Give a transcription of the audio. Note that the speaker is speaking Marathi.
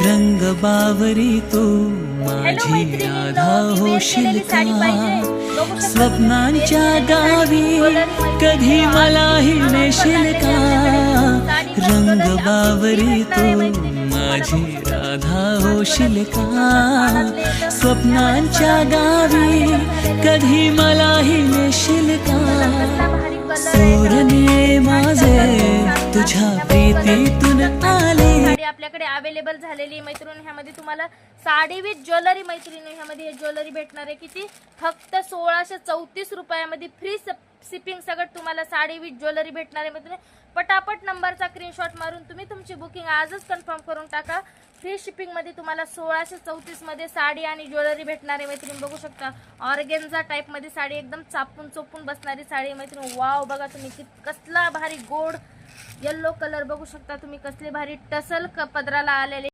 रंग बावरी तू माझी राधा होशील का स्वप्नांच्या गावी कधी मलाही नेशील का रंग बावरी तू माझी राधा होशील का स्वप्नांच्या गावी कधी मलाही नेशील का सोरणे माझे तुझ्या प्रीतीतून आले। साडी आपल्याकडे अवेलेबल झालेली मैत्रिणी, ह्यामध्ये तुम्हाला साडी विथ ज्वेलरी मैत्रिणी, ह्यामध्ये हे ज्वेलरी भेटणार आहे किती फक्त 1634 रुपयामध्ये फ्री शिपिंग सगळं तुम्हाला साडी विथ ज्वेलरी भेटणार आहे मैत्रिणी। पटापट नंबरचा स्क्रीनशॉट मारून तुम्ही तुमची बुकिंग आजच कन्फर्म करून टाका। फ्री शिपिंग मध्ये तुम्हाला 1634 मध्ये साडी आणि ज्वेलरी भेटणार आहे मैत्रिणी। बघू शकता ऑर्गेन्झा टाइप मध्ये साडी, एकदम चापून चोपून बसणारी साडी मैत्रिणी। वाव, बघा तुम्ही कसला भारी गोड येल्लो कलर बघू शकता तुम्ही, कसले भारी टसल पदराला आलेले